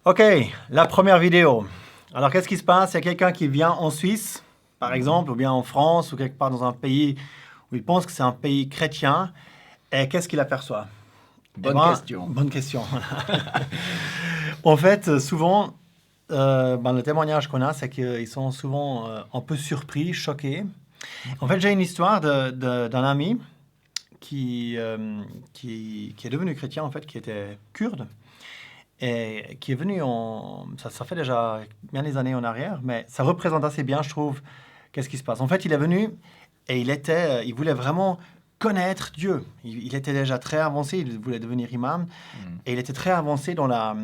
Ok, la première vidéo. Alors, qu'est-ce qui se passe? Il y a quelqu'un qui vient en Suisse, par exemple, ou bien en France, ou quelque part dans un pays où il pense que c'est un pays chrétien. Et qu'est-ce qu'il aperçoit? Bonne question. Bonne question. En fait, souvent, le témoignage qu'on a, c'est qu'ils sont souvent un peu surpris, choqués. En fait, j'ai une histoire d'un ami qui est devenu chrétien, en fait, qui était kurde. Et qui est venu ça fait déjà bien des années en arrière, mais ça représente assez bien, je trouve, qu'est-ce qui se passe. En fait, il est venu et il voulait vraiment connaître Dieu. Il était déjà très avancé, il voulait devenir imam, et il était très avancé dans la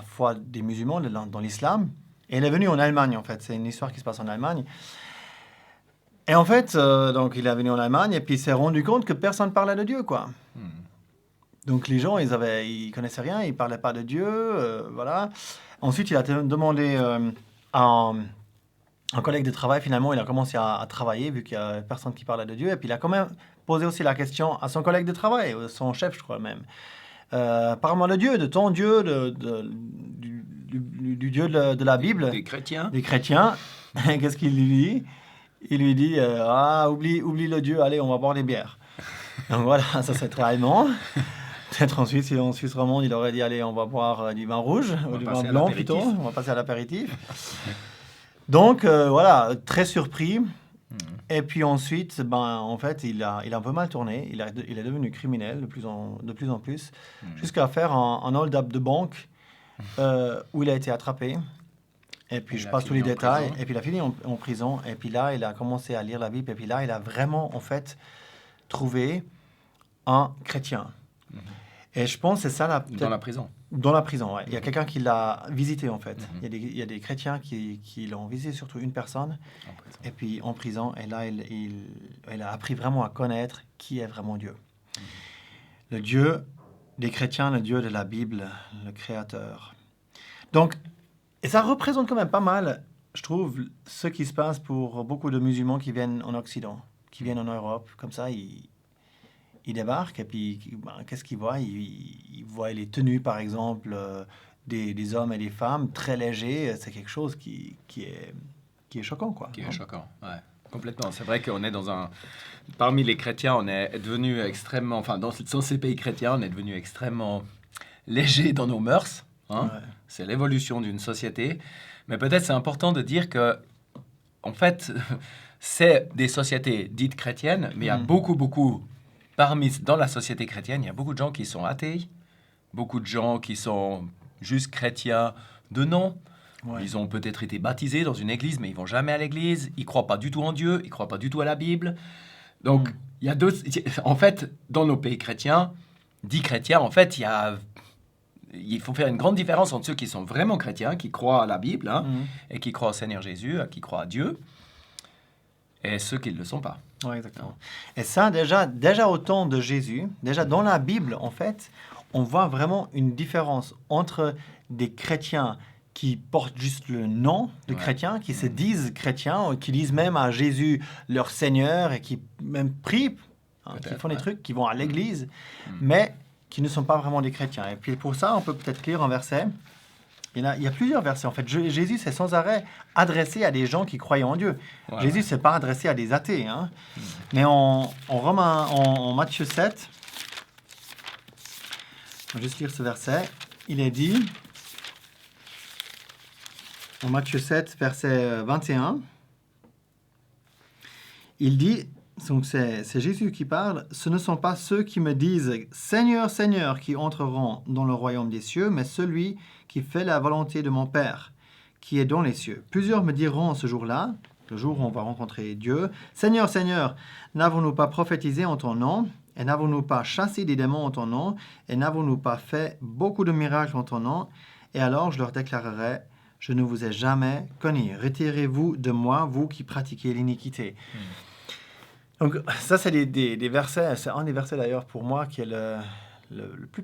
foi des musulmans, dans l'islam. Et il est venu en Allemagne, en fait. C'est une histoire qui se passe en Allemagne. Et en fait, donc il est venu en Allemagne, et puis il s'est rendu compte que personne ne parlait de Dieu, quoi. Donc les gens, ils connaissaient rien, ils parlaient pas de Dieu, voilà. Ensuite, il a demandé à un collègue de travail, finalement, il a commencé à travailler, vu qu'il y a personne qui parlait de Dieu. Et puis il a quand même posé aussi la question à son collègue de travail, son chef, je crois même. Parle-moi de Dieu, de ton Dieu, du Dieu de la Bible. Des chrétiens. Des chrétiens. Qu'est-ce qu'il lui dit? Il lui dit, oublie le Dieu, allez, on va boire des bières. Donc voilà, ça c'est très allemand. Peut-être en Suisse, romande, il aurait dit, allez, on va boire du vin rouge, ou du vin blanc plutôt, on va passer à l'apéritif. Donc voilà, très surpris. Et puis ensuite, en fait, il a un peu mal tourné, il est devenu criminel de plus en plus, jusqu'à faire un hold-up de banque où il a été attrapé. Et puis je passe tous les détails, et puis il a fini en prison, et puis là, il a commencé à lire la Bible, et puis là, il a vraiment, en fait, trouvé un chrétien. Et je pense que c'est ça dans la prison. Dans la prison, ouais. Il y a quelqu'un qui l'a visité, en fait. Il y a des chrétiens qui l'ont visité, surtout une personne. Et puis en prison, et là, il a appris vraiment à connaître qui est vraiment Dieu. Le Dieu des chrétiens, le Dieu de la Bible, le Créateur. Donc, et ça représente quand même pas mal, je trouve, ce qui se passe pour beaucoup de musulmans qui viennent en Occident, qui viennent en Europe. Comme ça, ils débarquent et puis qu'est-ce qu'ils voient? Ils voient les tenues, par exemple, des hommes et des femmes très légers. C'est quelque chose qui est choquant, quoi. Qui est choquant, ouais. Complètement. C'est vrai qu'on est parmi les chrétiens, on est devenu extrêmement... Enfin, dans ces pays chrétiens, on est devenu extrêmement léger dans nos mœurs. Hein? Ouais. C'est l'évolution d'une société. Mais peut-être c'est important de dire que, en fait, c'est des sociétés dites chrétiennes, mais il y a beaucoup dans la société chrétienne, il y a beaucoup de gens qui sont athées, beaucoup de gens qui sont juste chrétiens de nom. Ouais. Ils ont peut-être été baptisés dans une église, mais ils vont jamais à l'église. Ils croient pas du tout en Dieu, ils croient pas du tout à la Bible. Donc, il y a d'autres... En fait, dans nos pays chrétiens, dits chrétiens, en fait, il faut faire une grande différence entre ceux qui sont vraiment chrétiens, qui croient à la Bible, et qui croient au Seigneur Jésus, qui croient à Dieu, et ceux qui ne le sont pas. Oui, exactement. Et ça, déjà au temps de Jésus, déjà dans la Bible, en fait, on voit vraiment une différence entre des chrétiens qui portent juste le nom de chrétiens, qui se disent chrétiens, qui disent même à Jésus leur Seigneur, et qui même prient, qui font des trucs, qui vont à l'église, mais qui ne sont pas vraiment des chrétiens. Et puis pour ça, on peut peut-être lire un verset. Il y a plusieurs versets. En fait, Jésus s'est sans arrêt adressé à des gens qui croyaient en Dieu. Ouais. Jésus ne s'est pas adressé à des athées. Hein. Mais en Matthieu 7, je vais juste lire ce verset. Il est dit, en Matthieu 7, verset 21, il dit, donc c'est Jésus qui parle, « Ce ne sont pas ceux qui me disent « Seigneur, Seigneur » qui entreront dans le royaume des cieux, mais celui qui fait la volonté de mon Père, qui est dans les cieux. Plusieurs me diront ce jour-là, le jour où on va rencontrer Dieu, « Seigneur, Seigneur, n'avons-nous pas prophétisé en ton nom, et n'avons-nous pas chassé des démons en ton nom, et n'avons-nous pas fait beaucoup de miracles en ton nom? Et alors je leur déclarerai, « Je ne vous ai jamais connu. Retirez-vous de moi, vous qui pratiquez l'iniquité. » Donc ça, c'est des versets, c'est un des versets d'ailleurs pour moi qui est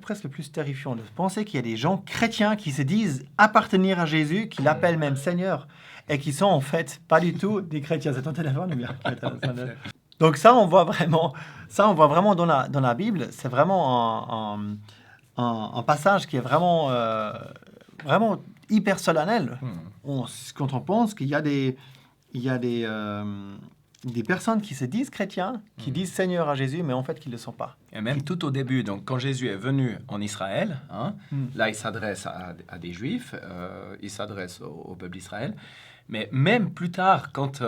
presque le plus terrifiant, de penser qu'il y a des gens chrétiens qui se disent appartenir à Jésus, qui l'appellent même Seigneur, et qui sont en fait pas du tout des chrétiens. C'est ton téléphone ou bien? Donc ça, on voit vraiment dans la Bible, c'est vraiment un passage qui est vraiment, vraiment hyper solennel. Quand on pense qu'il y a des personnes qui se disent chrétiens, qui disent Seigneur à Jésus, mais en fait qui ne le sont pas. Et même tout au début, donc quand Jésus est venu en Israël, là il s'adresse à des Juifs, il s'adresse au peuple d'Israël. Mais même plus tard, quand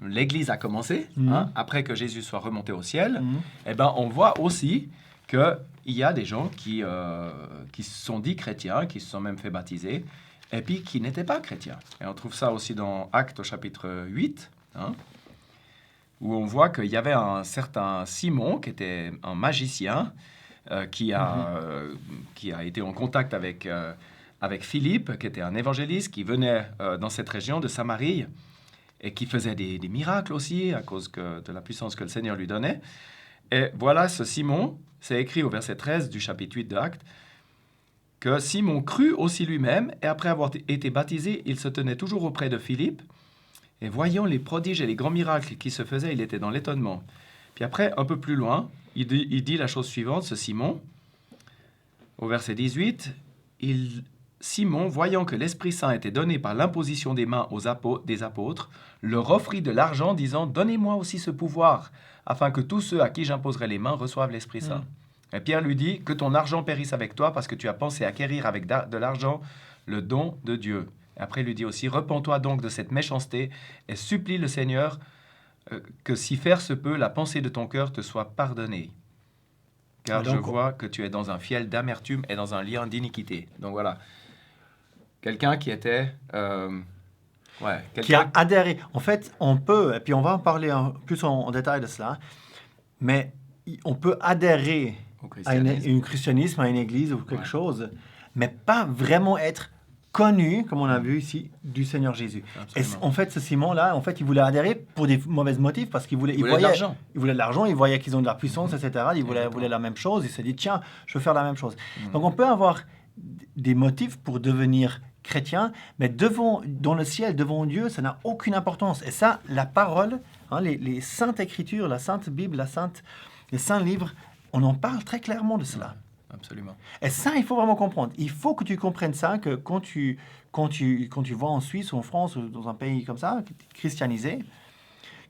l'Église a commencé, après que Jésus soit remonté au ciel, eh ben, on voit aussi qu'il y a des gens qui se sont dits chrétiens, qui se sont même fait baptiser, et puis qui n'étaient pas chrétiens. Et on trouve ça aussi dans Actes au chapitre 8, où on voit qu'il y avait un certain Simon, qui était un magicien, qui a été en contact avec Philippe, qui était un évangéliste, qui venait dans cette région de Samarie, et qui faisait des miracles aussi, à cause de la puissance que le Seigneur lui donnait. Et voilà, ce Simon, c'est écrit au verset 13 du chapitre 8 d'Actes, que Simon crut aussi lui-même, et après avoir été baptisé, il se tenait toujours auprès de Philippe, et voyant les prodiges et les grands miracles qui se faisaient, il était dans l'étonnement. Puis après, un peu plus loin, il dit la chose suivante, ce Simon, au verset 18, Simon, voyant que l'Esprit Saint était donné par l'imposition des mains des apôtres, leur offrit de l'argent, disant « Donnez-moi aussi ce pouvoir, afin que tous ceux à qui j'imposerai les mains reçoivent l'Esprit Saint. Et Pierre lui dit « Que ton argent périsse avec toi, parce que tu as pensé acquérir avec de l'argent le don de Dieu. » Après, il lui dit aussi « Repens-toi donc de cette méchanceté, et supplie le Seigneur que si faire se peut, la pensée de ton cœur te soit pardonnée. Car je vois que tu es dans un fiel d'amertume et dans un lien d'iniquité. » Donc voilà. Quelqu'un qui était... qui a adhéré. En fait, on peut, et puis on va en parler plus en détail de cela, mais on peut adhérer à un christianisme, à une église ou quelque chose, mais pas vraiment être connu, comme on a vu ici, du Seigneur Jésus. Et en fait, ce Simon-là, en fait, il voulait adhérer pour des mauvais motifs, parce qu'il voulait de l'argent. Il voulait de l'argent, il voyait qu'ils ont de la puissance, etc. Il voulait la même chose. Il s'est dit, tiens, je veux faire la même chose. Donc, on peut avoir des motifs pour devenir chrétien, mais dans le ciel, devant Dieu, ça n'a aucune importance. Et ça, la parole, les saintes écritures, la sainte Bible, les saints livres, on en parle très clairement de cela. Absolument. Et ça, il faut vraiment comprendre. Il faut que tu comprennes ça, que quand tu vas en Suisse ou en France ou dans un pays comme ça, christianisé,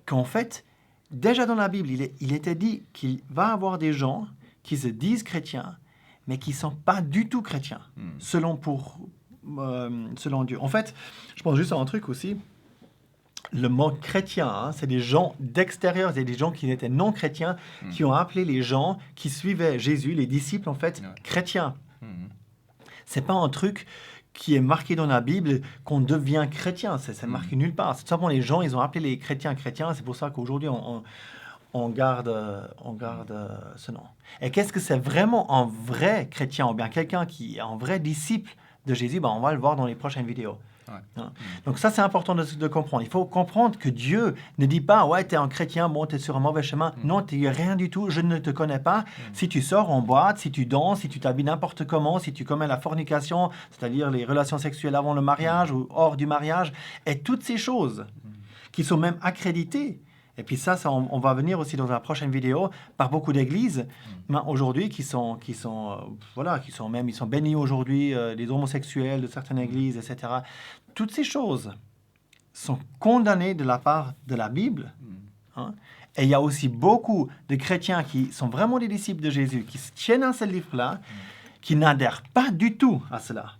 qu'en fait, déjà dans la Bible, il était dit qu'il va y avoir des gens qui se disent chrétiens, mais qui ne sont pas du tout chrétiens, selon Dieu. En fait, je pense juste à un truc aussi. Le mot chrétien, c'est des gens d'extérieur, c'est des gens qui étaient non chrétiens, qui ont appelé les gens qui suivaient Jésus, les disciples en fait, chrétiens. C'est pas un truc qui est marqué dans la Bible qu'on devient chrétien, c'est marqué nulle part. C'est simplement les gens, ils ont appelé les chrétiens chrétiens, c'est pour ça qu'aujourd'hui on garde ce nom. Et qu'est-ce que c'est vraiment un vrai chrétien, ou bien quelqu'un qui est un vrai disciple de Jésus? On va le voir dans les prochaines vidéos. Ouais. Donc ça, c'est important de comprendre. Il faut comprendre que Dieu ne dit pas « Ouais, tu es un chrétien, bon, tu es sur un mauvais chemin. » Non, tu n'es rien du tout, je ne te connais pas. Si tu sors en boîte, si tu danses, si tu t'habilles n'importe comment, si tu commets la fornication, c'est-à-dire les relations sexuelles avant le mariage ou hors du mariage, et toutes ces choses qui sont même accréditées. Et puis ça on va venir aussi dans la prochaine vidéo par beaucoup d'églises aujourd'hui qui sont bénis aujourd'hui, les homosexuels de certaines églises, etc. Toutes ces choses sont condamnées de la part de la Bible. Et il y a aussi beaucoup de chrétiens qui sont vraiment des disciples de Jésus, qui se tiennent à ce livre-là, qui n'adhèrent pas du tout à cela.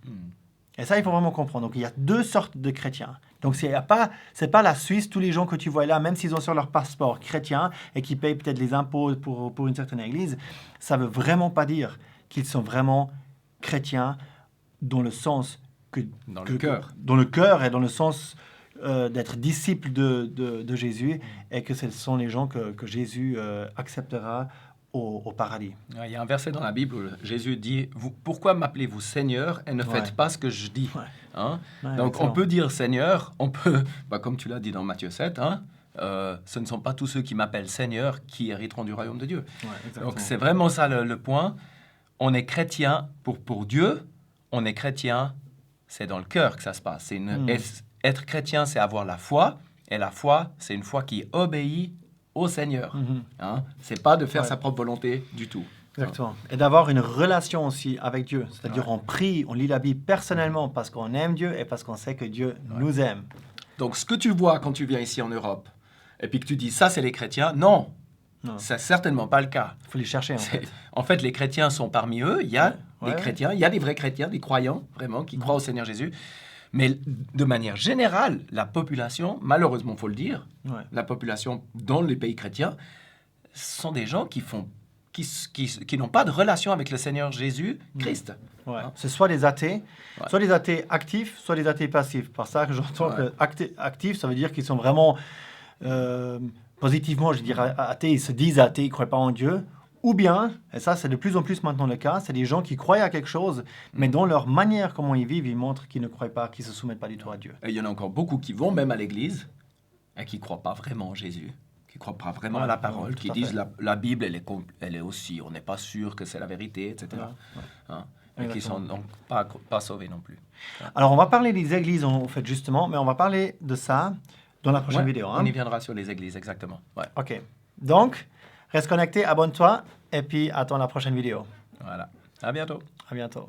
Et ça, il faut vraiment comprendre. Donc, il y a deux sortes de chrétiens. Donc, c'est pas la Suisse, tous les gens que tu vois là, même s'ils ont sur leur passeport chrétien et qui payent peut-être les impôts pour une certaine église, ça ne veut vraiment pas dire qu'ils sont vraiment chrétiens dans le sens dans le cœur. Dans le cœur et dans le sens d'être disciples de Jésus et que ce sont les gens que Jésus acceptera au paradis. Il y a un verset dans la Bible où Jésus dit « Pourquoi m'appelez-vous Seigneur et ne faites pas ce que je dis ?» Donc, excellent. On peut dire Seigneur, on peut, comme tu l'as dit dans Matthieu 7, ce ne sont pas tous ceux qui m'appellent Seigneur qui hériteront du royaume de Dieu. Donc, c'est vraiment ça le point. On est chrétien pour Dieu, on est chrétien, c'est dans le cœur que ça se passe. Être chrétien, c'est avoir la foi, et la foi, c'est une foi qui obéit au Seigneur. C'est pas de faire sa propre volonté du tout. Exactement. Et d'avoir une relation aussi avec Dieu. C'est-à-dire, Ouais. on prie, on lit la Bible personnellement parce qu'on aime Dieu et parce qu'on sait que Dieu nous aime. Donc, ce que tu vois quand tu viens ici en Europe, et puis que tu dis ça, c'est les chrétiens, non, Non. c'est certainement pas le cas. Il faut les chercher, en C'est- fait. En fait, les chrétiens sont parmi eux. Il y a Ouais. des Ouais. chrétiens, il y a des vrais chrétiens, des croyants, vraiment, qui croient au Seigneur Jésus. Mais de manière générale, la population, malheureusement, il faut le dire, Ouais. la population dans les pays chrétiens, sont des gens qui n'ont pas de relation avec le Seigneur Jésus-Christ. Ouais. Hein? C'est soit des athées, Ouais. soit des athées actifs, soit des athées passifs. Par ça que j'entends Ouais. que actifs, ça veut dire qu'ils sont vraiment positivement, je dirais, athées, ils se disent athées, ils ne croient pas en Dieu. Ou bien, et ça c'est de plus en plus maintenant le cas, c'est des gens qui croient à quelque chose, mais dans leur manière, comment ils vivent, ils montrent qu'ils ne croient pas, qu'ils ne se soumettent pas du tout à Dieu. Et il y en a encore beaucoup qui vont même à l'église et qui ne croient pas vraiment en Jésus, qui ne croient pas vraiment à la parole, ouais, qui tout à disent fait. la Bible, elle est aussi, on n'est pas sûr que c'est la vérité, etc. Ouais. Hein? Et qui sont Exactement. donc pas sauvés non plus. Alors on va parler des églises en fait justement, mais on va parler de ça dans la prochaine Ouais, vidéo. Hein? on y viendra sur les églises, exactement. Ouais. Ok. Donc, reste connecté, abonne-toi, et puis attends la prochaine vidéo. Voilà. À bientôt. À bientôt.